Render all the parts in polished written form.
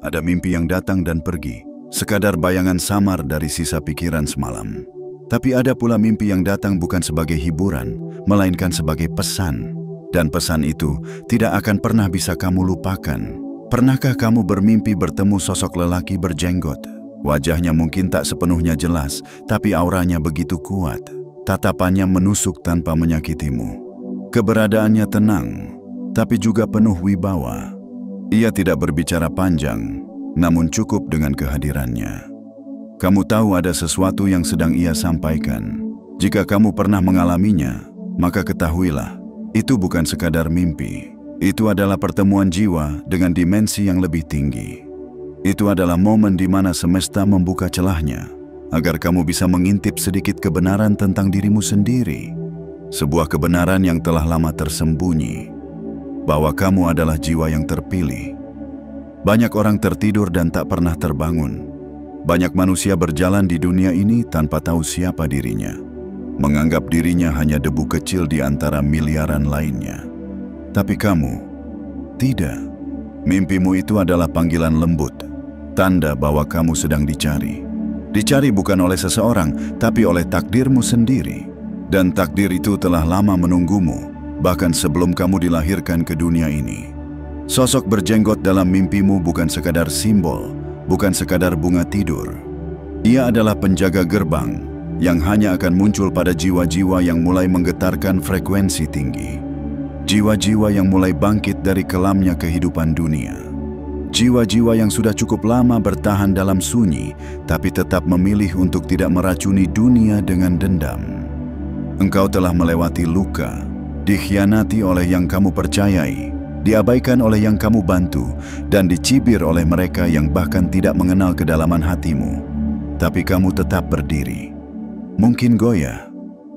Ada mimpi yang datang dan pergi, sekadar bayangan samar dari sisa pikiran semalam. Tapi ada pula mimpi yang datang bukan sebagai hiburan, melainkan sebagai pesan. Dan pesan itu tidak akan pernah bisa kamu lupakan. Pernahkah kamu bermimpi bertemu sosok lelaki berjenggot? Wajahnya mungkin tak sepenuhnya jelas, tapi auranya begitu kuat. Tatapannya menusuk tanpa menyakitimu. Keberadaannya tenang, tapi juga penuh wibawa. Ia tidak berbicara panjang, namun cukup dengan kehadirannya. Kamu tahu ada sesuatu yang sedang ia sampaikan. Jika kamu pernah mengalaminya, maka ketahuilah, itu bukan sekadar mimpi. Itu adalah pertemuan jiwa dengan dimensi yang lebih tinggi. Itu adalah momen di mana semesta membuka celahnya, agar kamu bisa mengintip sedikit kebenaran tentang dirimu sendiri. Sebuah kebenaran yang telah lama tersembunyi, bahwa kamu adalah jiwa yang terpilih. Banyak orang tertidur dan tak pernah terbangun. Banyak manusia berjalan di dunia ini tanpa tahu siapa dirinya, menganggap dirinya hanya debu kecil di antara miliaran lainnya. Tapi kamu, tidak. Mimpimu itu adalah panggilan lembut, tanda bahwa kamu sedang dicari. Dicari bukan oleh seseorang, tapi oleh takdirmu sendiri. Dan takdir itu telah lama menunggumu, bahkan sebelum kamu dilahirkan ke dunia ini. Sosok berjenggot dalam mimpimu bukan sekadar simbol, bukan sekadar bunga tidur. Ia adalah penjaga gerbang yang hanya akan muncul pada jiwa-jiwa yang mulai menggetarkan frekuensi tinggi. Jiwa-jiwa yang mulai bangkit dari kelamnya kehidupan dunia. Jiwa-jiwa yang sudah cukup lama bertahan dalam sunyi, tapi tetap memilih untuk tidak meracuni dunia dengan dendam. Engkau telah melewati luka, dikhianati oleh yang kamu percayai, diabaikan oleh yang kamu bantu, dan dicibir oleh mereka yang bahkan tidak mengenal kedalaman hatimu. Tapi kamu tetap berdiri. Mungkin goyah,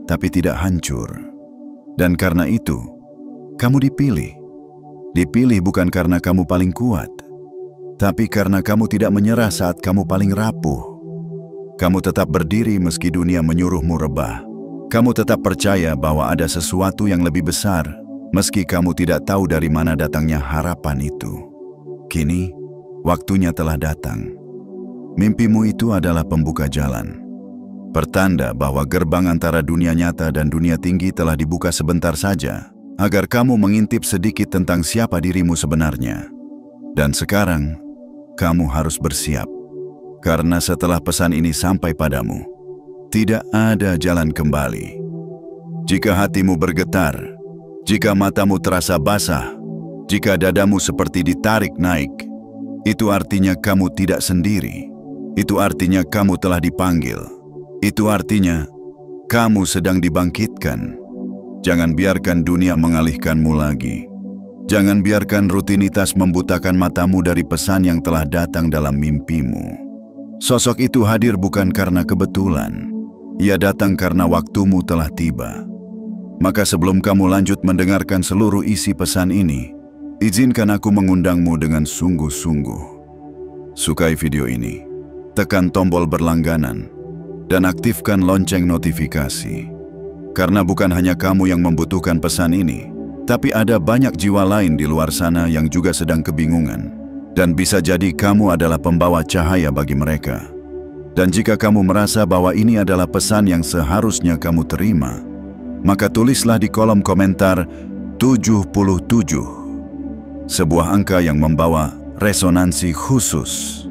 tapi tidak hancur. Dan karena itu, kamu dipilih. Dipilih bukan karena kamu paling kuat, tapi karena kamu tidak menyerah saat kamu paling rapuh. Kamu tetap berdiri meski dunia menyuruhmu rebah. Kamu tetap percaya bahwa ada sesuatu yang lebih besar, meski kamu tidak tahu dari mana datangnya harapan itu. Kini, waktunya telah datang. Mimpimu itu adalah pembuka jalan. Pertanda bahwa gerbang antara dunia nyata dan dunia tinggi telah dibuka sebentar saja, agar kamu mengintip sedikit tentang siapa dirimu sebenarnya. Dan sekarang, kamu harus bersiap. Karena setelah pesan ini sampai padamu, tidak ada jalan kembali. Jika hatimu bergetar, jika matamu terasa basah, jika dadamu seperti ditarik naik, itu artinya kamu tidak sendiri. Itu artinya kamu telah dipanggil. Itu artinya kamu sedang dibangkitkan. Jangan biarkan dunia mengalihkanmu lagi. Jangan biarkan rutinitas membutakan matamu dari pesan yang telah datang dalam mimpimu. Sosok itu hadir bukan karena kebetulan. Ia datang karena waktumu telah tiba. Maka sebelum kamu lanjut mendengarkan seluruh isi pesan ini, izinkan aku mengundangmu dengan sungguh-sungguh. Sukai video ini, tekan tombol berlangganan, dan aktifkan lonceng notifikasi. Karena bukan hanya kamu yang membutuhkan pesan ini, tapi ada banyak jiwa lain di luar sana yang juga sedang kebingungan. Dan bisa jadi kamu adalah pembawa cahaya bagi mereka. Dan jika kamu merasa bahwa ini adalah pesan yang seharusnya kamu terima, maka tulislah di kolom komentar 77. Sebuah angka yang membawa resonansi khusus.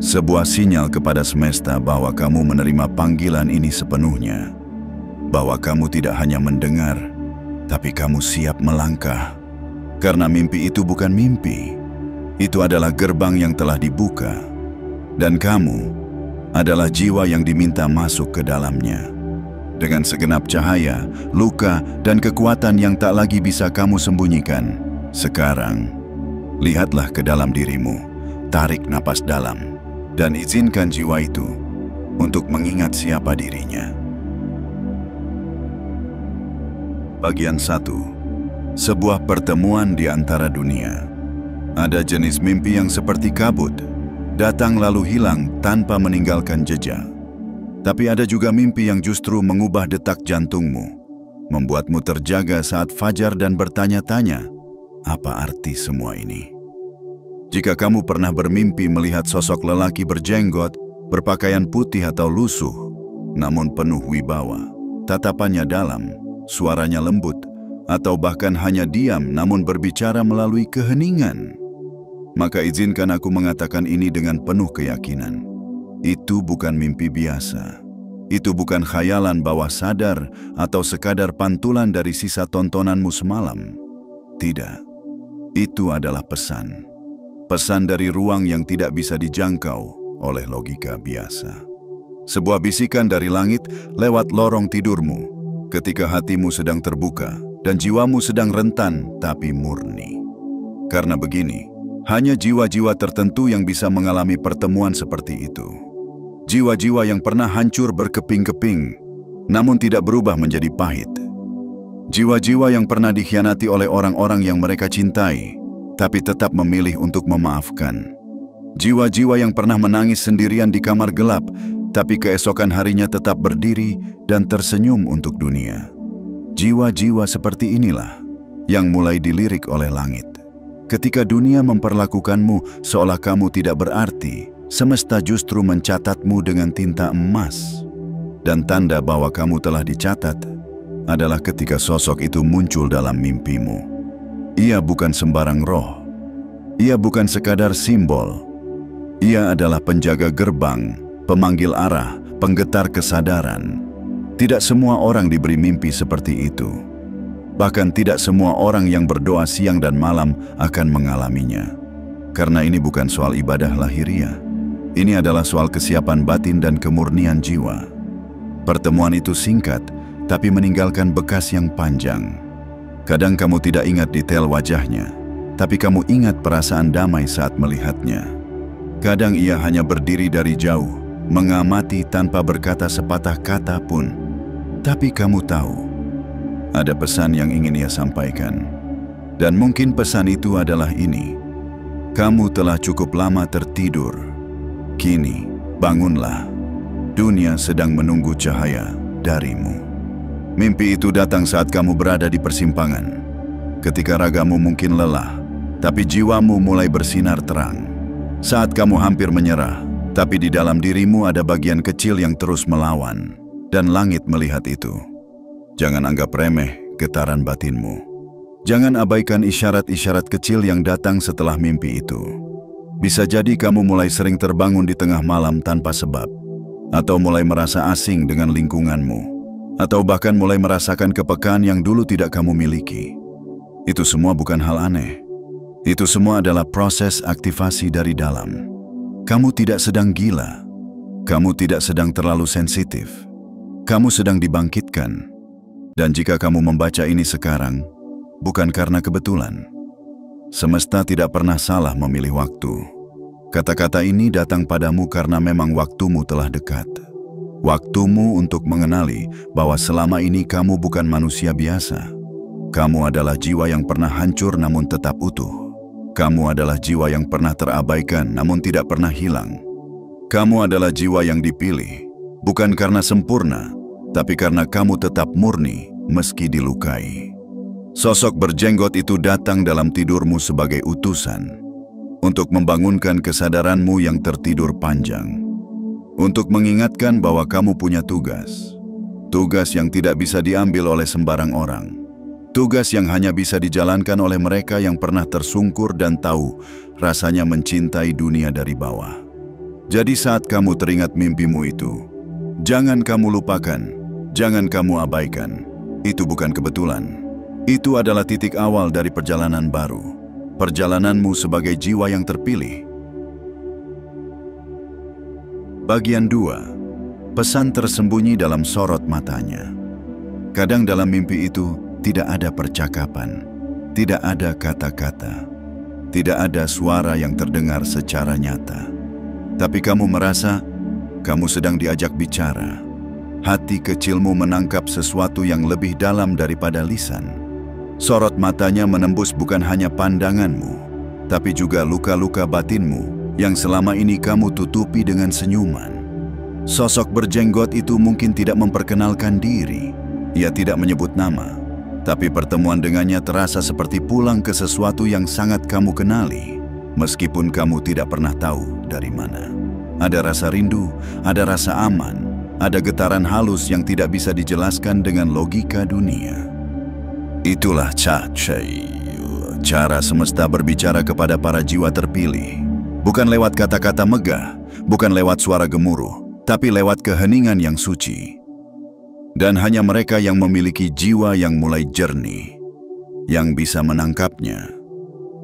Sebuah sinyal kepada semesta bahwa kamu menerima panggilan ini sepenuhnya. Bahwa kamu tidak hanya mendengar, tapi kamu siap melangkah. Karena mimpi itu bukan mimpi. Itu adalah gerbang yang telah dibuka. Dan kamu adalah jiwa yang diminta masuk ke dalamnya. Dengan segenap cahaya, luka, dan kekuatan yang tak lagi bisa kamu sembunyikan. Sekarang, lihatlah ke dalam dirimu, tarik napas dalam, dan izinkan jiwa itu untuk mengingat siapa dirinya. Bagian 1. Sebuah pertemuan di antara dunia. Ada jenis mimpi yang seperti kabut, datang lalu hilang tanpa meninggalkan jejak. Tapi ada juga mimpi yang justru mengubah detak jantungmu, membuatmu terjaga saat fajar dan bertanya-tanya, apa arti semua ini? Jika kamu pernah bermimpi melihat sosok lelaki berjenggot, berpakaian putih atau lusuh, namun penuh wibawa, tatapannya dalam, suaranya lembut, atau bahkan hanya diam namun berbicara melalui keheningan, maka izinkan aku mengatakan ini dengan penuh keyakinan. Itu bukan mimpi biasa. Itu bukan khayalan bawah sadar atau sekadar pantulan dari sisa tontonanmu semalam. Tidak. Itu adalah pesan. Pesan dari ruang yang tidak bisa dijangkau oleh logika biasa. Sebuah bisikan dari langit lewat lorong tidurmu ketika hatimu sedang terbuka dan jiwamu sedang rentan tapi murni. Karena begini, hanya jiwa-jiwa tertentu yang bisa mengalami pertemuan seperti itu. Jiwa-jiwa yang pernah hancur berkeping-keping, namun tidak berubah menjadi pahit. Jiwa-jiwa yang pernah dikhianati oleh orang-orang yang mereka cintai, tapi tetap memilih untuk memaafkan. Jiwa-jiwa yang pernah menangis sendirian di kamar gelap, tapi keesokan harinya tetap berdiri dan tersenyum untuk dunia. Jiwa-jiwa seperti inilah yang mulai dilirik oleh langit. Ketika dunia memperlakukanmu seolah kamu tidak berarti, semesta justru mencatatmu dengan tinta emas. Dan tanda bahwa kamu telah dicatat adalah ketika sosok itu muncul dalam mimpimu. Ia bukan sembarang roh. Ia bukan sekadar simbol. Ia adalah penjaga gerbang, pemanggil arah, penggetar kesadaran. Tidak semua orang diberi mimpi seperti itu. Bahkan tidak semua orang yang berdoa siang dan malam akan mengalaminya. Karena ini bukan soal ibadah lahiriah. Ini adalah soal kesiapan batin dan kemurnian jiwa. Pertemuan itu singkat, tapi meninggalkan bekas yang panjang. Kadang kamu tidak ingat detail wajahnya, tapi kamu ingat perasaan damai saat melihatnya. Kadang ia hanya berdiri dari jauh, mengamati tanpa berkata sepatah kata pun. Tapi kamu tahu, ada pesan yang ingin ia sampaikan. Dan mungkin pesan itu adalah ini. Kamu telah cukup lama tertidur. Kini, bangunlah. Dunia sedang menunggu cahaya darimu. Mimpi itu datang saat kamu berada di persimpangan. Ketika ragamu mungkin lelah, tapi jiwamu mulai bersinar terang. Saat kamu hampir menyerah, tapi di dalam dirimu ada bagian kecil yang terus melawan. Dan langit melihat itu. Jangan anggap remeh getaran batinmu. Jangan abaikan isyarat-isyarat kecil yang datang setelah mimpi itu. Bisa jadi kamu mulai sering terbangun di tengah malam tanpa sebab, atau mulai merasa asing dengan lingkunganmu, atau bahkan mulai merasakan kepekaan yang dulu tidak kamu miliki. Itu semua bukan hal aneh. Itu semua adalah proses aktivasi dari dalam. Kamu tidak sedang gila. Kamu tidak sedang terlalu sensitif. Kamu sedang dibangkitkan. Dan jika kamu membaca ini sekarang, bukan karena kebetulan. Semesta tidak pernah salah memilih waktu. Kata-kata ini datang padamu karena memang waktumu telah dekat. Waktumu untuk mengenali bahwa selama ini kamu bukan manusia biasa. Kamu adalah jiwa yang pernah hancur namun tetap utuh. Kamu adalah jiwa yang pernah terabaikan namun tidak pernah hilang. Kamu adalah jiwa yang dipilih, bukan karena sempurna, tapi karena kamu tetap murni meski dilukai. Sosok berjenggot itu datang dalam tidurmu sebagai utusan untuk membangunkan kesadaranmu yang tertidur panjang, untuk mengingatkan bahwa kamu punya tugas, tugas yang tidak bisa diambil oleh sembarang orang, tugas yang hanya bisa dijalankan oleh mereka yang pernah tersungkur dan tahu rasanya mencintai dunia dari bawah. Jadi saat kamu teringat mimpimu itu, jangan kamu lupakan, jangan kamu abaikan. Itu bukan kebetulan. Itu adalah titik awal dari perjalanan baru. Perjalananmu sebagai jiwa yang terpilih. Bagian 2. Pesan tersembunyi dalam sorot matanya. Kadang dalam mimpi itu tidak ada percakapan, tidak ada kata-kata, tidak ada suara yang terdengar secara nyata. Tapi kamu merasa kamu sedang diajak bicara. Hati kecilmu menangkap sesuatu yang lebih dalam daripada lisan. Sorot matanya menembus bukan hanya pandanganmu, tapi juga luka-luka batinmu yang selama ini kamu tutupi dengan senyuman. Sosok berjenggot itu mungkin tidak memperkenalkan diri. Ia tidak menyebut nama, tapi pertemuan dengannya terasa seperti pulang ke sesuatu yang sangat kamu kenali. meskipun kamu tidak pernah tahu dari mana. Ada rasa rindu, ada rasa aman, ada getaran halus yang tidak bisa dijelaskan dengan logika dunia. Itulah cara semesta berbicara kepada para jiwa terpilih. Bukan lewat kata-kata megah, bukan lewat suara gemuruh, tapi lewat keheningan yang suci. Dan hanya mereka yang memiliki jiwa yang mulai jernih, yang bisa menangkapnya.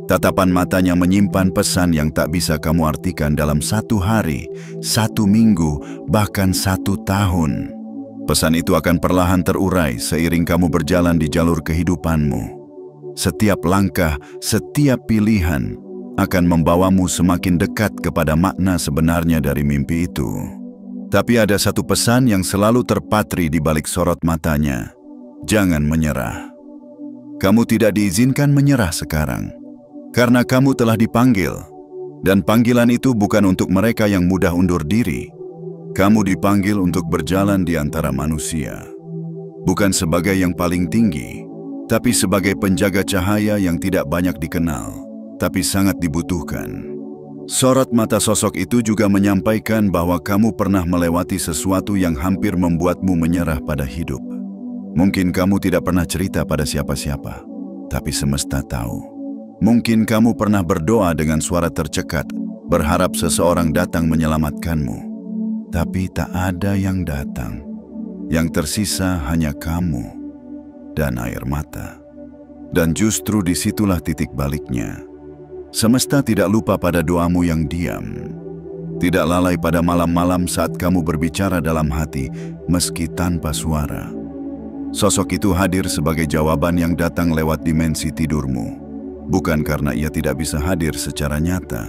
Tatapan matanya menyimpan pesan yang tak bisa kamu artikan dalam 1 hari, 1 minggu, bahkan 1 tahun. Pesan itu akan perlahan terurai seiring kamu berjalan di jalur kehidupanmu. Setiap langkah, setiap pilihan akan membawamu semakin dekat kepada makna sebenarnya dari mimpi itu. Tapi ada satu pesan yang selalu terpatri di balik sorot matanya. Jangan menyerah. Kamu tidak diizinkan menyerah sekarang, karena kamu telah dipanggil. Dan panggilan itu bukan untuk mereka yang mudah undur diri. Kamu dipanggil untuk berjalan di antara manusia. Bukan sebagai yang paling tinggi, tapi sebagai penjaga cahaya yang tidak banyak dikenal, tapi sangat dibutuhkan. Sorot mata sosok itu juga menyampaikan bahwa kamu pernah melewati sesuatu yang hampir membuatmu menyerah pada hidup. Mungkin kamu tidak pernah cerita pada siapa-siapa, tapi semesta tahu. Mungkin kamu pernah berdoa dengan suara tercekat, berharap seseorang datang menyelamatkanmu. Tapi tak ada yang datang. Yang tersisa hanya kamu dan air mata. Dan justru disitulah titik baliknya. Semesta tidak lupa pada doamu yang diam. Tidak lalai pada malam-malam saat kamu berbicara dalam hati, meski tanpa suara. Sosok itu hadir sebagai jawaban yang datang lewat dimensi tidurmu. Bukan karena ia tidak bisa hadir secara nyata,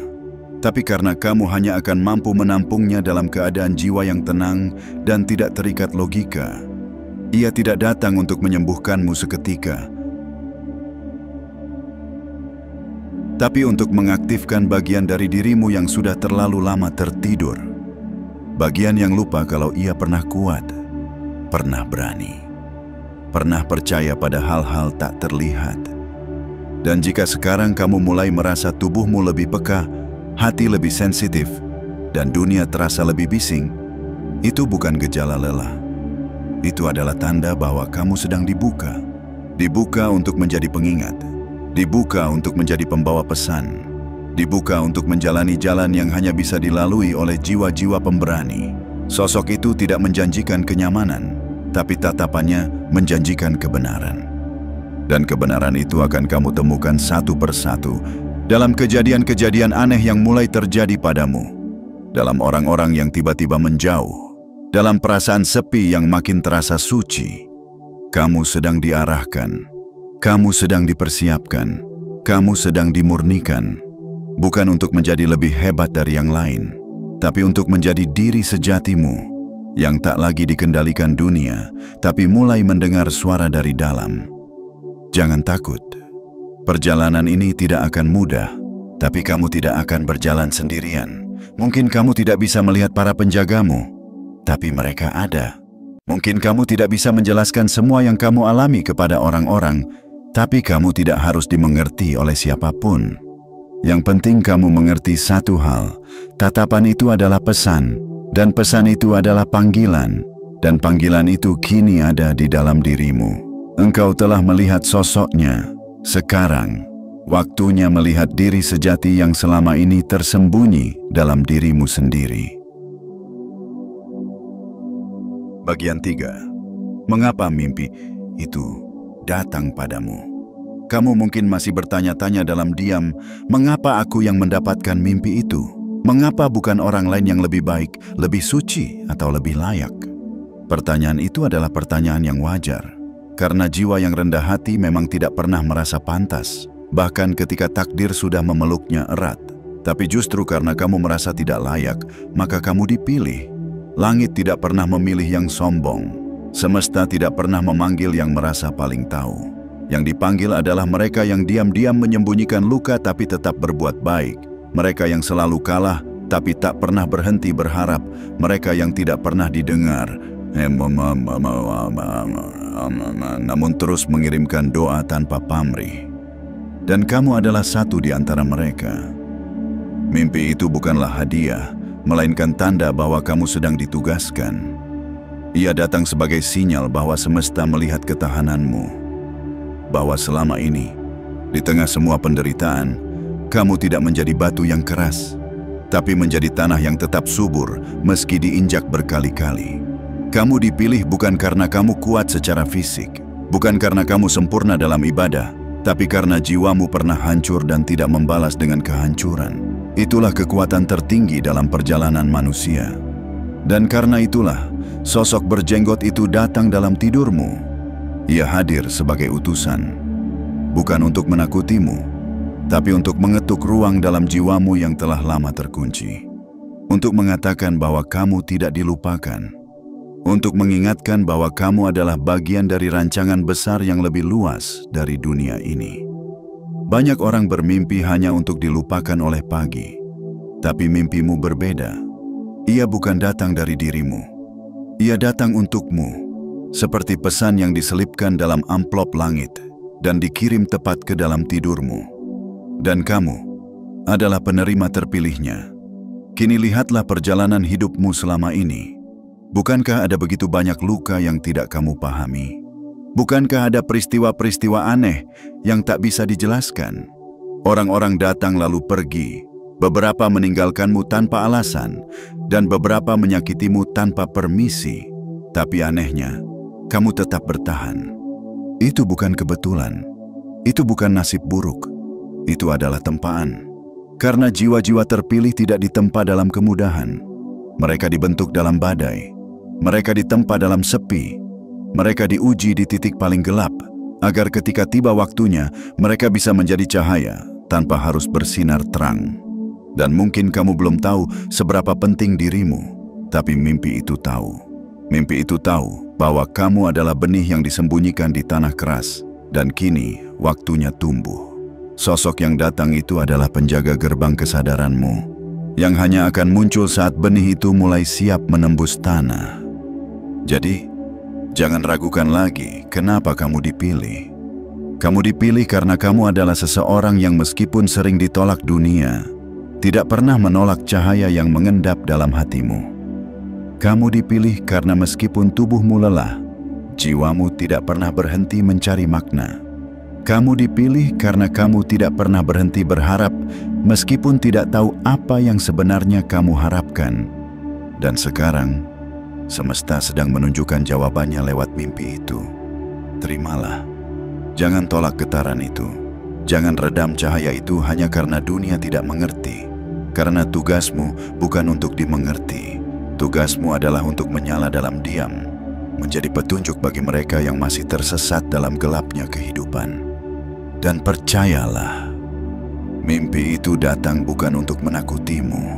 tapi karena kamu hanya akan mampu menampungnya dalam keadaan jiwa yang tenang dan tidak terikat logika. Ia tidak datang untuk menyembuhkanmu seketika, tapi untuk mengaktifkan bagian dari dirimu yang sudah terlalu lama tertidur. Bagian yang lupa kalau ia pernah kuat, pernah berani, pernah percaya pada hal-hal tak terlihat. Dan jika sekarang kamu mulai merasa tubuhmu lebih peka, hati lebih sensitif, dan dunia terasa lebih bising, itu bukan gejala lelah. Itu adalah tanda bahwa kamu sedang dibuka. Dibuka untuk menjadi pengingat. Dibuka untuk menjadi pembawa pesan. Dibuka untuk menjalani jalan yang hanya bisa dilalui oleh jiwa-jiwa pemberani. Sosok itu tidak menjanjikan kenyamanan, tapi tatapannya menjanjikan kebenaran. Dan kebenaran itu akan kamu temukan satu persatu dalam kejadian-kejadian aneh yang mulai terjadi padamu. Dalam orang-orang yang tiba-tiba menjauh. Dalam perasaan sepi yang makin terasa suci. Kamu sedang diarahkan. Kamu sedang dipersiapkan, kamu sedang dimurnikan, bukan untuk menjadi lebih hebat dari yang lain, tapi untuk menjadi diri sejatimu, yang tak lagi dikendalikan dunia, tapi mulai mendengar suara dari dalam. Jangan takut, perjalanan ini tidak akan mudah, tapi kamu tidak akan berjalan sendirian. Mungkin kamu tidak bisa melihat para penjagamu, tapi mereka ada. Mungkin kamu tidak bisa menjelaskan semua yang kamu alami kepada orang-orang, tapi kamu tidak harus dimengerti oleh siapapun. Yang penting kamu mengerti satu hal, tatapan itu adalah pesan, dan pesan itu adalah panggilan, dan panggilan itu kini ada di dalam dirimu. Engkau telah melihat sosoknya. Sekarang, waktunya melihat diri sejati yang selama ini tersembunyi dalam dirimu sendiri. Bagian 3. Mengapa mimpi itu datang padamu? Kamu mungkin masih bertanya-tanya dalam diam, mengapa aku yang mendapatkan mimpi itu? Mengapa bukan orang lain yang lebih baik, lebih suci, atau lebih layak? Pertanyaan itu adalah pertanyaan yang wajar, karena jiwa yang rendah hati memang tidak pernah merasa pantas, bahkan ketika takdir sudah memeluknya erat. Tapi justru karena kamu merasa tidak layak, maka kamu dipilih. Langit tidak pernah memilih yang sombong. Semesta tidak pernah memanggil yang merasa paling tahu. Yang dipanggil adalah mereka yang diam-diam menyembunyikan luka tapi tetap berbuat baik. Mereka yang selalu kalah tapi tak pernah berhenti berharap. Mereka yang tidak pernah didengar, namun terus mengirimkan doa tanpa pamrih. Dan kamu adalah satu di antara mereka. Mimpi itu bukanlah hadiah, melainkan tanda bahwa kamu sedang ditugaskan. Ia datang sebagai sinyal bahwa semesta melihat ketahananmu. Bahwa selama ini, di tengah semua penderitaan, kamu tidak menjadi batu yang keras, tapi menjadi tanah yang tetap subur meski diinjak berkali-kali. Kamu dipilih bukan karena kamu kuat secara fisik, bukan karena kamu sempurna dalam ibadah, tapi karena jiwamu pernah hancur dan tidak membalas dengan kehancuran. Itulah kekuatan tertinggi dalam perjalanan manusia. Dan karena itulah, sosok berjenggot itu datang dalam tidurmu. Ia hadir sebagai utusan, bukan untuk menakutimu, tapi untuk mengetuk ruang dalam jiwamu yang telah lama terkunci. Untuk mengatakan bahwa kamu tidak dilupakan. Untuk mengingatkan bahwa kamu adalah bagian dari rancangan besar yang lebih luas dari dunia ini. Banyak orang bermimpi hanya untuk dilupakan oleh pagi. Tapi mimpimu berbeda. Ia bukan datang dari dirimu. Ia datang untukmu, seperti pesan yang diselipkan dalam amplop langit dan dikirim tepat ke dalam tidurmu. Dan kamu adalah penerima terpilihnya. Kini lihatlah perjalanan hidupmu selama ini. Bukankah ada begitu banyak luka yang tidak kamu pahami? Bukankah ada peristiwa-peristiwa aneh yang tak bisa dijelaskan? Orang-orang datang lalu pergi, beberapa meninggalkanmu tanpa alasan, dan beberapa menyakitimu tanpa permisi. Tapi anehnya, kamu tetap bertahan. Itu bukan kebetulan. Itu bukan nasib buruk. Itu adalah tempaan. Karena jiwa-jiwa terpilih tidak ditempa dalam kemudahan. Mereka dibentuk dalam badai. Mereka ditempa dalam sepi. Mereka diuji di titik paling gelap, agar ketika tiba waktunya, mereka bisa menjadi cahaya tanpa harus bersinar terang. Dan mungkin kamu belum tahu seberapa penting dirimu, tapi mimpi itu tahu. Mimpi itu tahu bahwa kamu adalah benih yang disembunyikan di tanah keras, dan kini waktunya tumbuh. Sosok yang datang itu adalah penjaga gerbang kesadaranmu, yang hanya akan muncul saat benih itu mulai siap menembus tanah. Jadi, jangan ragukan lagi kenapa kamu dipilih. Kamu dipilih karena kamu adalah seseorang yang meskipun sering ditolak dunia, tidak pernah menolak cahaya yang mengendap dalam hatimu. Kamu dipilih karena meskipun tubuhmu lelah, jiwamu tidak pernah berhenti mencari makna. Kamu dipilih karena kamu tidak pernah berhenti berharap meskipun tidak tahu apa yang sebenarnya kamu harapkan. Dan sekarang, semesta sedang menunjukkan jawabannya lewat mimpi itu. Terimalah. Jangan tolak getaran itu. Jangan redam cahaya itu hanya karena dunia tidak mengerti. Karena tugasmu bukan untuk dimengerti. Tugasmu adalah untuk menyala dalam diam, menjadi petunjuk bagi mereka yang masih tersesat dalam gelapnya kehidupan. Dan percayalah, mimpi itu datang bukan untuk menakutimu,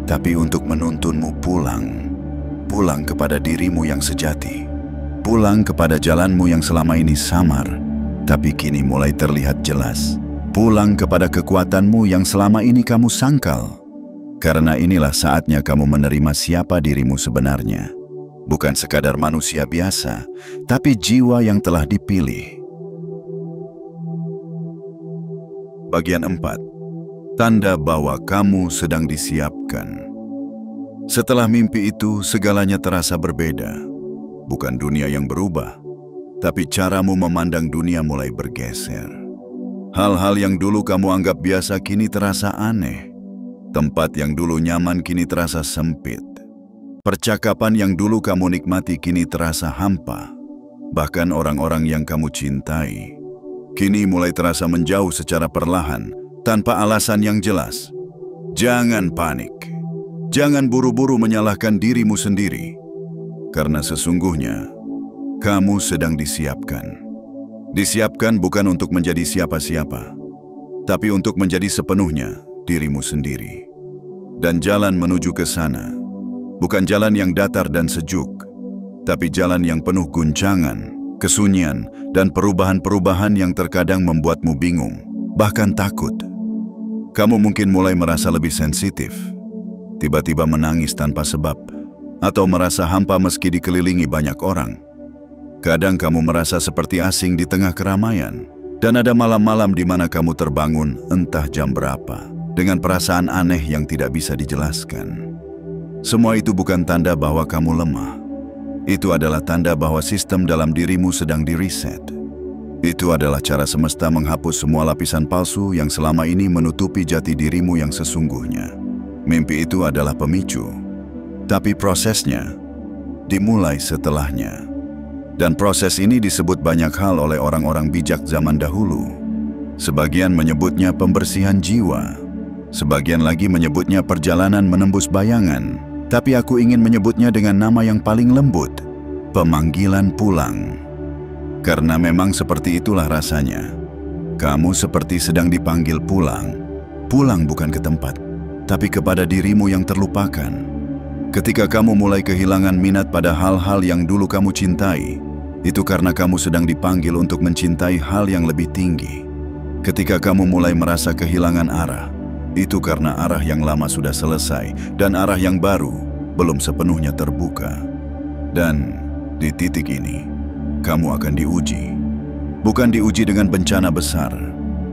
tapi untuk menuntunmu pulang. Pulang kepada dirimu yang sejati. Pulang kepada jalanmu yang selama ini samar, tapi kini mulai terlihat jelas. Pulang kepada kekuatanmu yang selama ini kamu sangkal. Karena inilah saatnya kamu menerima siapa dirimu sebenarnya. Bukan sekadar manusia biasa, tapi jiwa yang telah dipilih. Bagian 4. Tanda bahwa kamu sedang disiapkan. Setelah mimpi itu, segalanya terasa berbeda. Bukan dunia yang berubah, tapi caramu memandang dunia mulai bergeser. Hal-hal yang dulu kamu anggap biasa kini terasa aneh. Tempat yang dulu nyaman kini terasa sempit. Percakapan yang dulu kamu nikmati kini terasa hampa. Bahkan orang-orang yang kamu cintai kini mulai terasa menjauh secara perlahan, tanpa alasan yang jelas. Jangan panik. Jangan buru-buru menyalahkan dirimu sendiri. Karena sesungguhnya, kamu sedang disiapkan. Disiapkan bukan untuk menjadi siapa-siapa, tapi untuk menjadi sepenuhnya dirimu sendiri. Dan jalan menuju ke sana, bukan jalan yang datar dan sejuk, tapi jalan yang penuh guncangan, kesunyian, dan perubahan-perubahan yang terkadang membuatmu bingung, bahkan takut. Kamu mungkin mulai merasa lebih sensitif, tiba-tiba menangis tanpa sebab, atau merasa hampa meski dikelilingi banyak orang. Kadang kamu merasa seperti asing di tengah keramaian, dan ada malam-malam di mana kamu terbangun entah jam berapa, dengan perasaan aneh yang tidak bisa dijelaskan. Semua itu bukan tanda bahwa kamu lemah. Itu adalah tanda bahwa sistem dalam dirimu sedang di-reset. Itu adalah cara semesta menghapus semua lapisan palsu yang selama ini menutupi jati dirimu yang sesungguhnya. Mimpi itu adalah pemicu, tapi prosesnya dimulai setelahnya. Dan proses ini disebut banyak hal oleh orang-orang bijak zaman dahulu. Sebagian menyebutnya pembersihan jiwa, sebagian lagi menyebutnya perjalanan menembus bayangan, tapi aku ingin menyebutnya dengan nama yang paling lembut, pemanggilan pulang. Karena memang seperti itulah rasanya. Kamu seperti sedang dipanggil pulang. Pulang bukan ke tempat, tapi kepada dirimu yang terlupakan. Ketika kamu mulai kehilangan minat pada hal-hal yang dulu kamu cintai, itu karena kamu sedang dipanggil untuk mencintai hal yang lebih tinggi. Ketika kamu mulai merasa kehilangan arah, itu karena arah yang lama sudah selesai dan arah yang baru belum sepenuhnya terbuka. Dan di titik ini, kamu akan diuji. Bukan diuji dengan bencana besar,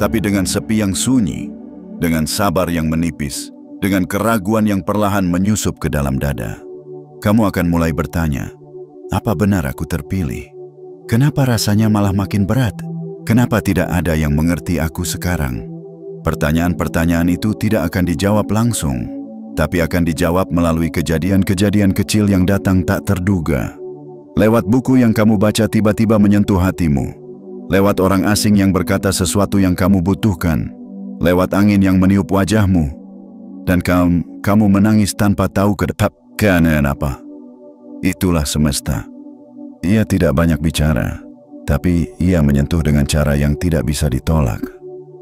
tapi dengan sepi yang sunyi, dengan sabar yang menipis, dengan keraguan yang perlahan menyusup ke dalam dada. Kamu akan mulai bertanya, apa benar aku terpilih? Kenapa rasanya malah makin berat? Kenapa tidak ada yang mengerti aku sekarang? Pertanyaan-pertanyaan itu tidak akan dijawab langsung, tapi akan dijawab melalui kejadian-kejadian kecil yang datang tak terduga. Lewat buku yang kamu baca tiba-tiba menyentuh hatimu. Lewat orang asing yang berkata sesuatu yang kamu butuhkan. Lewat angin yang meniup wajahmu. Dan kamu menangis tanpa tahu keadaan apa. Itulah semesta. Ia tidak banyak bicara, tapi ia menyentuh dengan cara yang tidak bisa ditolak.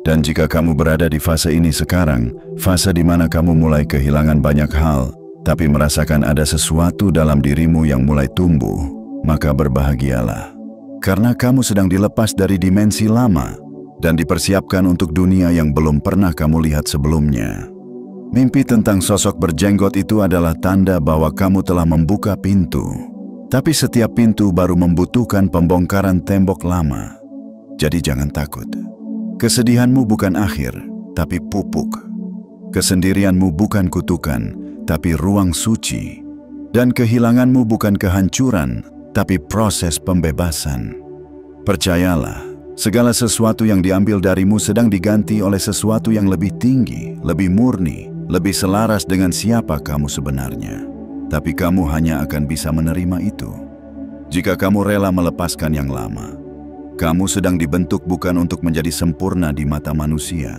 Dan jika kamu berada di fase ini sekarang, fase di mana kamu mulai kehilangan banyak hal, tapi merasakan ada sesuatu dalam dirimu yang mulai tumbuh, maka berbahagialah. Karena kamu sedang dilepas dari dimensi lama dan dipersiapkan untuk dunia yang belum pernah kamu lihat sebelumnya. Mimpi tentang sosok berjenggot itu adalah tanda bahwa kamu telah membuka pintu. Tapi setiap pintu baru membutuhkan pembongkaran tembok lama. Jadi jangan takut. Kesedihanmu bukan akhir, tapi pupuk. Kesendirianmu bukan kutukan, tapi ruang suci. Dan kehilanganmu bukan kehancuran, tapi proses pembebasan. Percayalah, segala sesuatu yang diambil darimu sedang diganti oleh sesuatu yang lebih tinggi, lebih murni, lebih selaras dengan siapa kamu sebenarnya. Tapi kamu hanya akan bisa menerima itu jika kamu rela melepaskan yang lama. Kamu sedang dibentuk bukan untuk menjadi sempurna di mata manusia,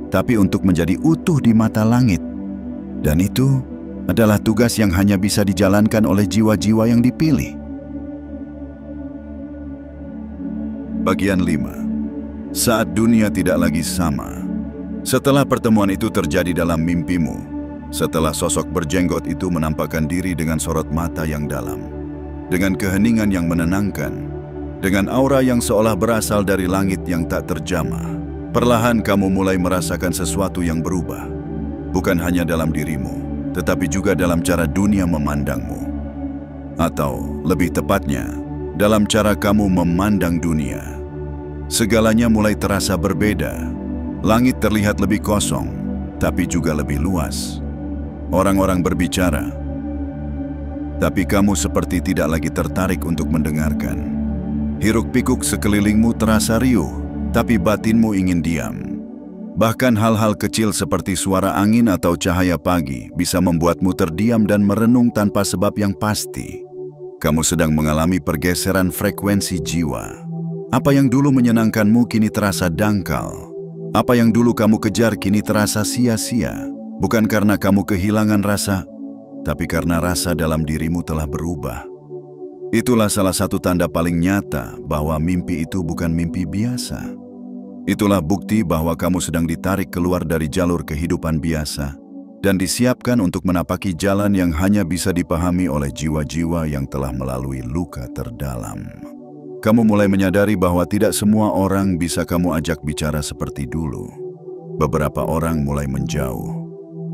tapi untuk menjadi utuh di mata langit. Dan itu adalah tugas yang hanya bisa dijalankan oleh jiwa-jiwa yang dipilih. Bagian 5. Saat dunia tidak lagi sama. Setelah pertemuan itu terjadi dalam mimpimu, setelah sosok berjenggot itu menampakkan diri dengan sorot mata yang dalam, dengan keheningan yang menenangkan, dengan aura yang seolah berasal dari langit yang tak terjamah, perlahan kamu mulai merasakan sesuatu yang berubah. Bukan hanya dalam dirimu, tetapi juga dalam cara dunia memandangmu. Atau lebih tepatnya, dalam cara kamu memandang dunia. Segalanya mulai terasa berbeda. Langit terlihat lebih kosong, tapi juga lebih luas. Orang-orang berbicara, tapi kamu seperti tidak lagi tertarik untuk mendengarkan. Hiruk-pikuk sekelilingmu terasa riuh, tapi batinmu ingin diam. Bahkan hal-hal kecil seperti suara angin atau cahaya pagi bisa membuatmu terdiam dan merenung tanpa sebab yang pasti. Kamu sedang mengalami pergeseran frekuensi jiwa. Apa yang dulu menyenangkanmu kini terasa dangkal. Apa yang dulu kamu kejar kini terasa sia-sia. Bukan karena kamu kehilangan rasa, tapi karena rasa dalam dirimu telah berubah. Itulah salah satu tanda paling nyata bahwa mimpi itu bukan mimpi biasa. Itulah bukti bahwa kamu sedang ditarik keluar dari jalur kehidupan biasa dan disiapkan untuk menapaki jalan yang hanya bisa dipahami oleh jiwa-jiwa yang telah melalui luka terdalam. Kamu mulai menyadari bahwa tidak semua orang bisa kamu ajak bicara seperti dulu. Beberapa orang mulai menjauh.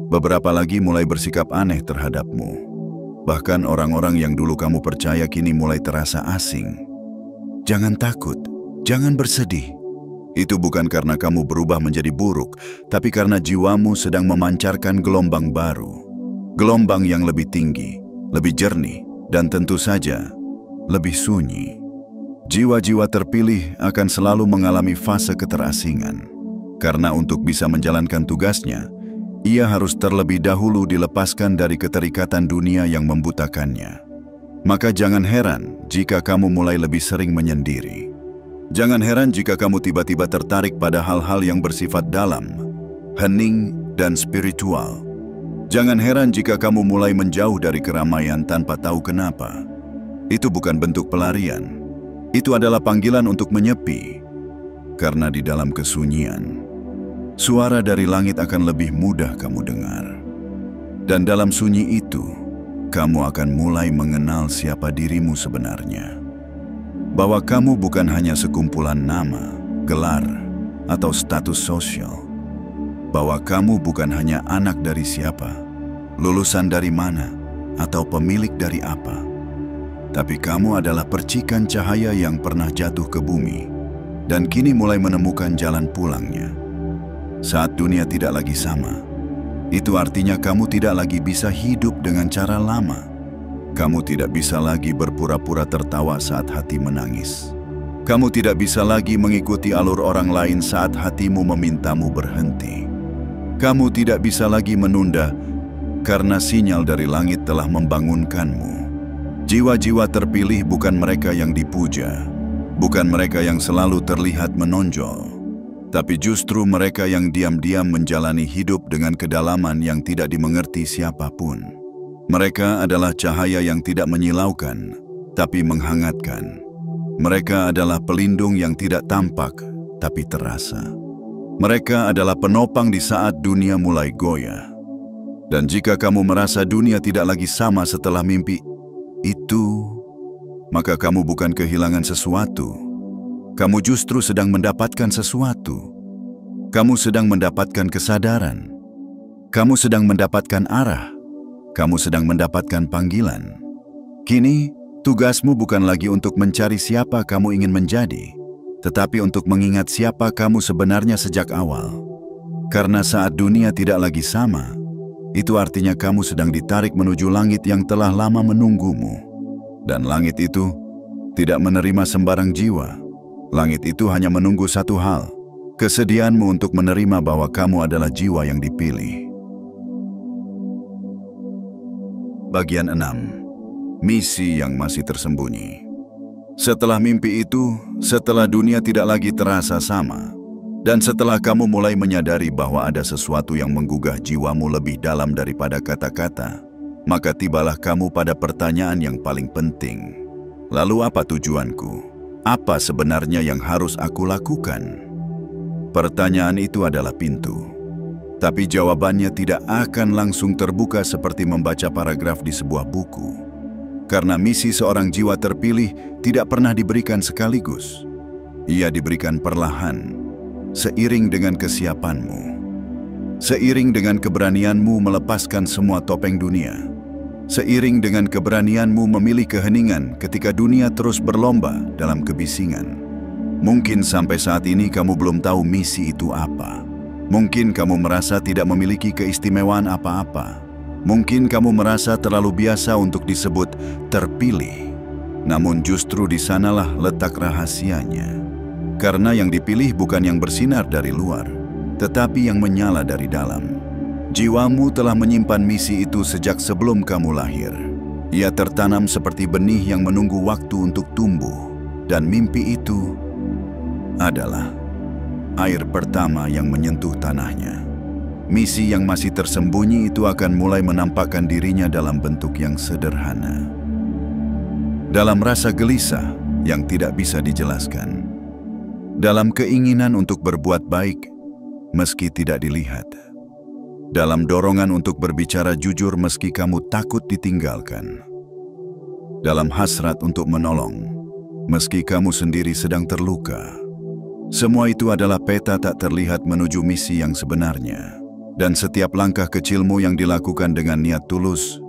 Beberapa lagi mulai bersikap aneh terhadapmu. Bahkan orang-orang yang dulu kamu percaya kini mulai terasa asing. Jangan takut, jangan bersedih. Itu bukan karena kamu berubah menjadi buruk, tapi karena jiwamu sedang memancarkan gelombang baru. Gelombang yang lebih tinggi, lebih jernih, dan tentu saja lebih sunyi. Jiwa-jiwa terpilih akan selalu mengalami fase keterasingan. Karena untuk bisa menjalankan tugasnya, ia harus terlebih dahulu dilepaskan dari keterikatan dunia yang membutakannya. Maka jangan heran jika kamu mulai lebih sering menyendiri. Jangan heran jika kamu tiba-tiba tertarik pada hal-hal yang bersifat dalam, hening, dan spiritual. Jangan heran jika kamu mulai menjauh dari keramaian tanpa tahu kenapa. Itu bukan bentuk pelarian. Itu adalah panggilan untuk menyepi. Karena di dalam kesunyian, suara dari langit akan lebih mudah kamu dengar. Dan dalam sunyi itu, kamu akan mulai mengenal siapa dirimu sebenarnya. Bahwa kamu bukan hanya sekumpulan nama, gelar, atau status sosial. Bahwa kamu bukan hanya anak dari siapa, lulusan dari mana, atau pemilik dari apa. Tapi kamu adalah percikan cahaya yang pernah jatuh ke bumi, dan kini mulai menemukan jalan pulangnya. Saat dunia tidak lagi sama, itu artinya kamu tidak lagi bisa hidup dengan cara lama. Kamu tidak bisa lagi berpura-pura tertawa saat hati menangis. Kamu tidak bisa lagi mengikuti alur orang lain saat hatimu memintamu berhenti. Kamu tidak bisa lagi menunda karena sinyal dari langit telah membangunkanmu. Jiwa-jiwa terpilih bukan mereka yang dipuja, bukan mereka yang selalu terlihat menonjol, tapi justru mereka yang diam-diam menjalani hidup dengan kedalaman yang tidak dimengerti siapapun. Mereka adalah cahaya yang tidak menyilaukan, tapi menghangatkan. Mereka adalah pelindung yang tidak tampak, tapi terasa. Mereka adalah penopang di saat dunia mulai goyah. Dan jika kamu merasa dunia tidak lagi sama setelah mimpi itu, maka kamu bukan kehilangan sesuatu. Kamu justru sedang mendapatkan sesuatu. Kamu sedang mendapatkan kesadaran. Kamu sedang mendapatkan arah. Kamu sedang mendapatkan panggilan. Kini, tugasmu bukan lagi untuk mencari siapa kamu ingin menjadi, tetapi untuk mengingat siapa kamu sebenarnya sejak awal. Karena saat dunia tidak lagi sama, itu artinya kamu sedang ditarik menuju langit yang telah lama menunggumu. Dan langit itu tidak menerima sembarang jiwa. Langit itu hanya menunggu satu hal, kesediaanmu untuk menerima bahwa kamu adalah jiwa yang dipilih. Bagian 6. Misi yang masih tersembunyi. Setelah mimpi itu, setelah dunia tidak lagi terasa sama, dan setelah kamu mulai menyadari bahwa ada sesuatu yang menggugah jiwamu lebih dalam daripada kata-kata, maka tibalah kamu pada pertanyaan yang paling penting. Lalu apa tujuanku? Apa sebenarnya yang harus aku lakukan? Pertanyaan itu adalah pintu. Tapi jawabannya tidak akan langsung terbuka seperti membaca paragraf di sebuah buku. Karena misi seorang jiwa terpilih tidak pernah diberikan sekaligus. Ia diberikan perlahan, seiring dengan kesiapanmu. Seiring dengan keberanianmu melepaskan semua topeng dunia. Seiring dengan keberanianmu memilih keheningan ketika dunia terus berlomba dalam kebisingan. Mungkin sampai saat ini kamu belum tahu misi itu apa. Mungkin kamu merasa tidak memiliki keistimewaan apa-apa. Mungkin kamu merasa terlalu biasa untuk disebut terpilih. Namun justru di sanalah letak rahasianya. Karena yang dipilih bukan yang bersinar dari luar, tetapi yang menyala dari dalam. Jiwamu telah menyimpan misi itu sejak sebelum kamu lahir. Ia tertanam seperti benih yang menunggu waktu untuk tumbuh. Dan mimpi itu adalah air pertama yang menyentuh tanahnya. Misi yang masih tersembunyi itu akan mulai menampakkan dirinya dalam bentuk yang sederhana. Dalam rasa gelisah yang tidak bisa dijelaskan. Dalam keinginan untuk berbuat baik meski tidak dilihat. Dalam dorongan untuk berbicara jujur meski kamu takut ditinggalkan. Dalam hasrat untuk menolong meski kamu sendiri sedang terluka. Semua itu adalah peta tak terlihat menuju misi yang sebenarnya. Dan setiap langkah kecilmu yang dilakukan dengan niat tulus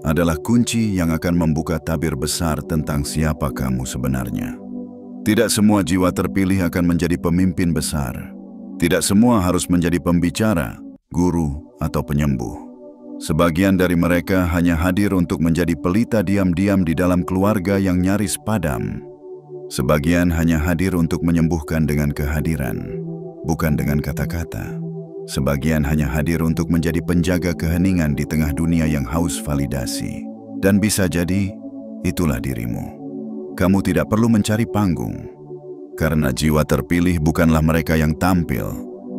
adalah kunci yang akan membuka tabir besar tentang siapa kamu sebenarnya. Tidak semua jiwa terpilih akan menjadi pemimpin besar. Tidak semua harus menjadi pembicara, guru, atau penyembuh. Sebagian dari mereka hanya hadir untuk menjadi pelita diam-diam di dalam keluarga yang nyaris padam. Sebagian hanya hadir untuk menyembuhkan dengan kehadiran, bukan dengan kata-kata. Sebagian hanya hadir untuk menjadi penjaga keheningan di tengah dunia yang haus validasi. Dan bisa jadi, itulah dirimu. Kamu tidak perlu mencari panggung, karena jiwa terpilih bukanlah mereka yang tampil,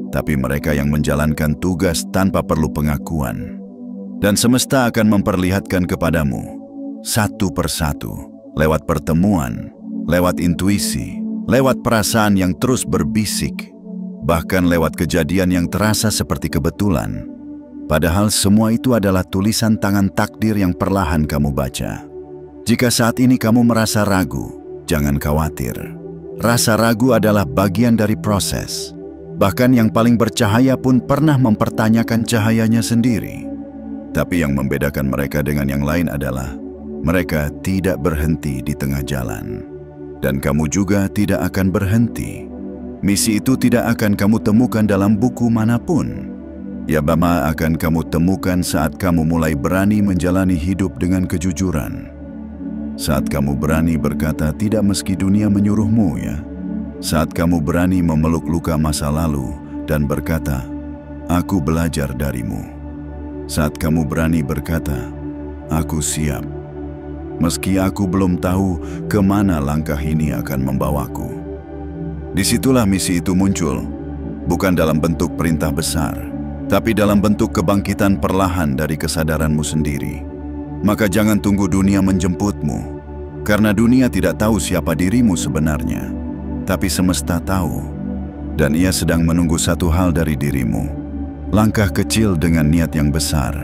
tapi mereka yang menjalankan tugas tanpa perlu pengakuan. Dan semesta akan memperlihatkan kepadamu, satu persatu, lewat pertemuan, lewat intuisi, lewat perasaan yang terus berbisik, bahkan lewat kejadian yang terasa seperti kebetulan. Padahal semua itu adalah tulisan tangan takdir yang perlahan kamu baca. Jika saat ini kamu merasa ragu, jangan khawatir. Rasa ragu adalah bagian dari proses. Bahkan yang paling bercahaya pun pernah mempertanyakan cahayanya sendiri. Tapi yang membedakan mereka dengan yang lain adalah mereka tidak berhenti di tengah jalan. Dan kamu juga tidak akan berhenti. Misi itu tidak akan kamu temukan dalam buku manapun. Yabama akan kamu temukan saat kamu mulai berani menjalani hidup dengan kejujuran. Saat kamu berani berkata tidak meski dunia menyuruhmu ya. Saat kamu berani memeluk luka masa lalu dan berkata, aku belajar darimu. Saat kamu berani berkata, aku siap. Meski aku belum tahu kemana langkah ini akan membawaku. Disitulah misi itu muncul, bukan dalam bentuk perintah besar, tapi dalam bentuk kebangkitan perlahan dari kesadaranmu sendiri. Maka jangan tunggu dunia menjemputmu, karena dunia tidak tahu siapa dirimu sebenarnya, tapi semesta tahu, dan ia sedang menunggu satu hal dari dirimu, langkah kecil dengan niat yang besar.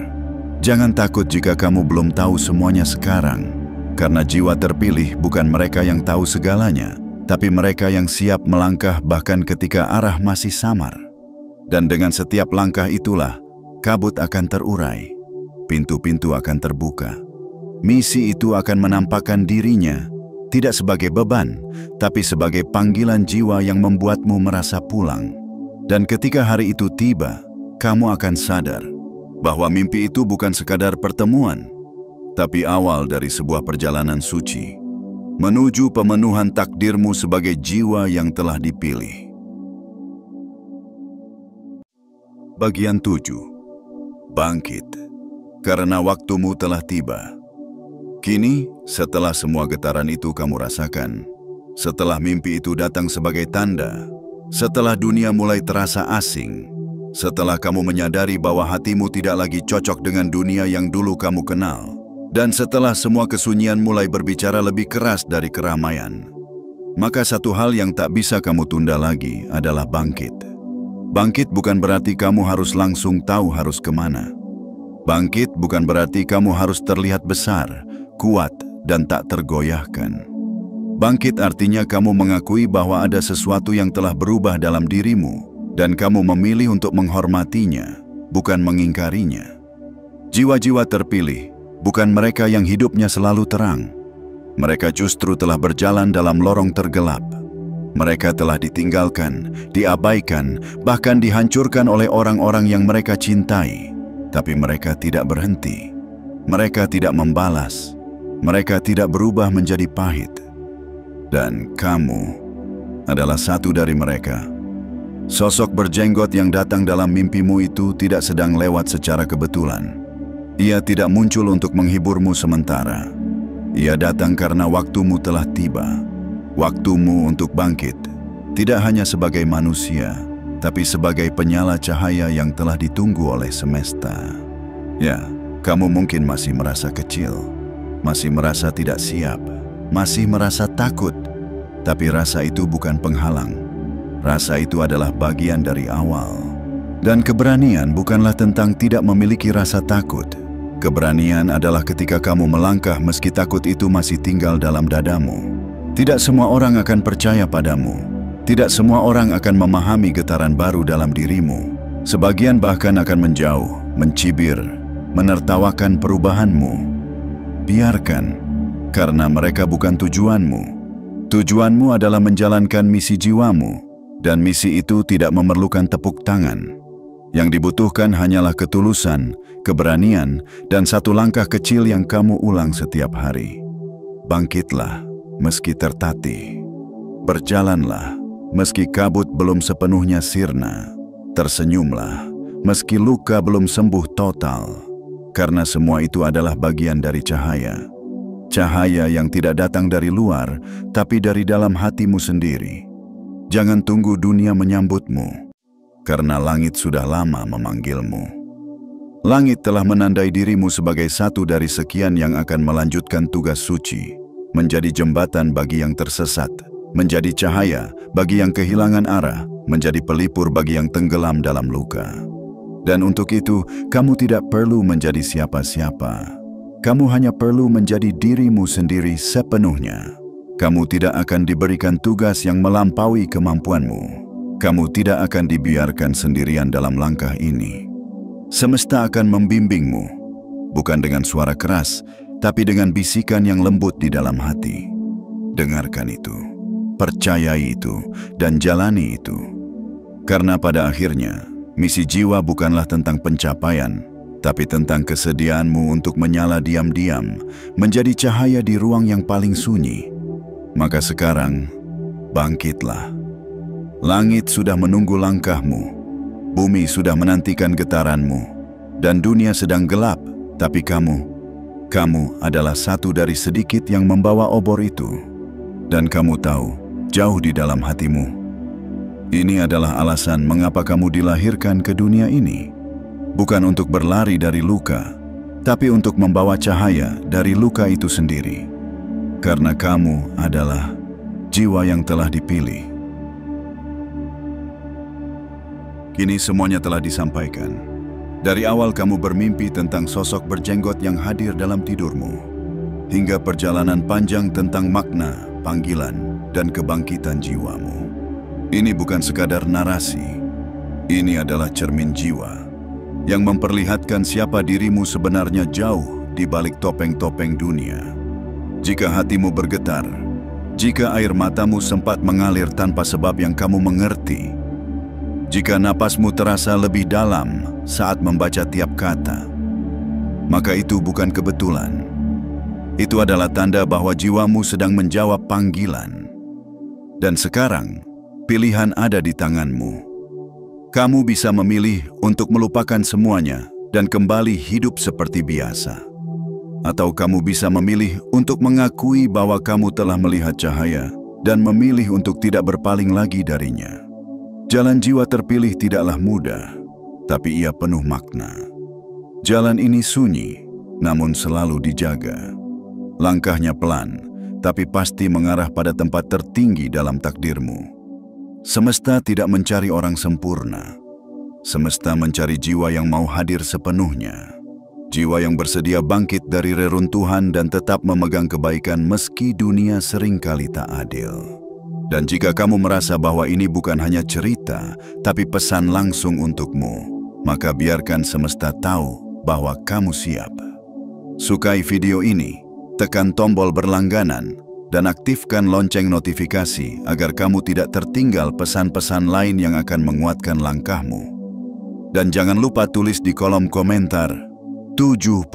Jangan takut jika kamu belum tahu semuanya sekarang, karena jiwa terpilih bukan mereka yang tahu segalanya, tapi mereka yang siap melangkah bahkan ketika arah masih samar. Dan dengan setiap langkah itulah, kabut akan terurai. Pintu-pintu akan terbuka. Misi itu akan menampakkan dirinya, tidak sebagai beban, tapi sebagai panggilan jiwa yang membuatmu merasa pulang. Dan ketika hari itu tiba, kamu akan sadar bahwa mimpi itu bukan sekadar pertemuan, tapi awal dari sebuah perjalanan suci, menuju pemenuhan takdirmu sebagai jiwa yang telah dipilih. Bagian 7. Bangkit. Karena waktumu telah tiba. Kini, setelah semua getaran itu kamu rasakan, setelah mimpi itu datang sebagai tanda, setelah dunia mulai terasa asing, setelah kamu menyadari bahwa hatimu tidak lagi cocok dengan dunia yang dulu kamu kenal, dan setelah semua kesunyian mulai berbicara lebih keras dari keramaian, maka satu hal yang tak bisa kamu tunda lagi adalah bangkit. Bangkit bukan berarti kamu harus langsung tahu harus kemana. Bangkit bukan berarti kamu harus terlihat besar, kuat, dan tak tergoyahkan. Bangkit artinya kamu mengakui bahwa ada sesuatu yang telah berubah dalam dirimu, dan kamu memilih untuk menghormatinya, bukan mengingkarinya. Jiwa-jiwa terpilih bukan mereka yang hidupnya selalu terang. Mereka justru telah berjalan dalam lorong tergelap. Mereka telah ditinggalkan, diabaikan, bahkan dihancurkan oleh orang-orang yang mereka cintai. Tapi mereka tidak berhenti. Mereka tidak membalas. Mereka tidak berubah menjadi pahit. Dan kamu adalah satu dari mereka. Sosok berjenggot yang datang dalam mimpimu itu tidak sedang lewat secara kebetulan. Ia tidak muncul untuk menghiburmu sementara. Ia datang karena waktumu telah tiba. Waktumu untuk bangkit, tidak hanya sebagai manusia, tapi sebagai penyala cahaya yang telah ditunggu oleh semesta. Ya, kamu mungkin masih merasa kecil, masih merasa tidak siap, masih merasa takut. Tapi rasa itu bukan penghalang. Rasa itu adalah bagian dari awal. Dan keberanian bukanlah tentang tidak memiliki rasa takut. Keberanian adalah ketika kamu melangkah meski takut itu masih tinggal dalam dadamu. Tidak semua orang akan percaya padamu. Tidak semua orang akan memahami getaran baru dalam dirimu. Sebagian bahkan akan menjauh, mencibir, menertawakan perubahanmu. Biarkan, karena mereka bukan tujuanmu. Tujuanmu adalah menjalankan misi jiwamu, dan misi itu tidak memerlukan tepuk tangan. Yang dibutuhkan hanyalah ketulusan, keberanian, dan satu langkah kecil yang kamu ulang setiap hari. Bangkitlah meski tertatih. Berjalanlah meski kabut belum sepenuhnya sirna. Tersenyumlah meski luka belum sembuh total. Karena semua itu adalah bagian dari cahaya. Cahaya yang tidak datang dari luar, tapi dari dalam hatimu sendiri. Jangan tunggu dunia menyambutmu, karena langit sudah lama memanggilmu. Langit telah menandai dirimu sebagai satu dari sekian yang akan melanjutkan tugas suci, menjadi jembatan bagi yang tersesat, menjadi cahaya bagi yang kehilangan arah, menjadi pelipur bagi yang tenggelam dalam luka. Dan untuk itu, kamu tidak perlu menjadi siapa-siapa. Kamu hanya perlu menjadi dirimu sendiri sepenuhnya. Kamu tidak akan diberikan tugas yang melampaui kemampuanmu. Kamu tidak akan dibiarkan sendirian dalam langkah ini. Semesta akan membimbingmu, bukan dengan suara keras, tapi dengan bisikan yang lembut di dalam hati. Dengarkan itu, percayai itu, dan jalani itu. Karena pada akhirnya, misi jiwa bukanlah tentang pencapaian, tapi tentang kesediaanmu untuk menyala diam-diam, menjadi cahaya di ruang yang paling sunyi. Maka sekarang, bangkitlah. Langit sudah menunggu langkahmu, bumi sudah menantikan getaranmu, dan dunia sedang gelap, tapi kamu adalah satu dari sedikit yang membawa obor itu. Dan kamu tahu, jauh di dalam hatimu, ini adalah alasan mengapa kamu dilahirkan ke dunia ini. Bukan untuk berlari dari luka, tapi untuk membawa cahaya dari luka itu sendiri. Karena kamu adalah jiwa yang telah dipilih. Kini semuanya telah disampaikan. Dari awal kamu bermimpi tentang sosok berjenggot yang hadir dalam tidurmu, hingga perjalanan panjang tentang makna, panggilan, dan kebangkitan jiwamu. Ini bukan sekadar narasi. Ini adalah cermin jiwa yang memperlihatkan siapa dirimu sebenarnya jauh di balik topeng-topeng dunia. Jika hatimu bergetar, jika air matamu sempat mengalir tanpa sebab yang kamu mengerti, jika napasmu terasa lebih dalam saat membaca tiap kata, maka itu bukan kebetulan. Itu adalah tanda bahwa jiwamu sedang menjawab panggilan. Dan sekarang, pilihan ada di tanganmu. Kamu bisa memilih untuk melupakan semuanya dan kembali hidup seperti biasa. Atau kamu bisa memilih untuk mengakui bahwa kamu telah melihat cahaya dan memilih untuk tidak berpaling lagi darinya. Jalan jiwa terpilih tidaklah mudah, tapi ia penuh makna. Jalan ini sunyi, namun selalu dijaga. Langkahnya pelan, tapi pasti mengarah pada tempat tertinggi dalam takdirmu. Semesta tidak mencari orang sempurna. Semesta mencari jiwa yang mau hadir sepenuhnya. Jiwa yang bersedia bangkit dari reruntuhan dan tetap memegang kebaikan meski dunia seringkali tak adil. Dan jika kamu merasa bahwa ini bukan hanya cerita, tapi pesan langsung untukmu, maka biarkan semesta tahu bahwa kamu siap. Sukai video ini, tekan tombol berlangganan, dan aktifkan lonceng notifikasi agar kamu tidak tertinggal pesan-pesan lain yang akan menguatkan langkahmu. Dan jangan lupa tulis di kolom komentar 77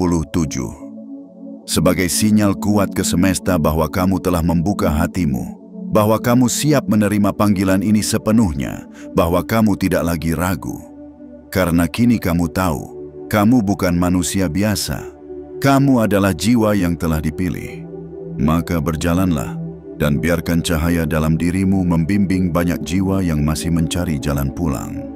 sebagai sinyal kuat ke semesta bahwa kamu telah membuka hatimu, bahwa kamu siap menerima panggilan ini sepenuhnya, bahwa kamu tidak lagi ragu. Karena kini kamu tahu, kamu bukan manusia biasa. Kamu adalah jiwa yang telah dipilih. Maka berjalanlah dan biarkan cahaya dalam dirimu membimbing banyak jiwa yang masih mencari jalan pulang.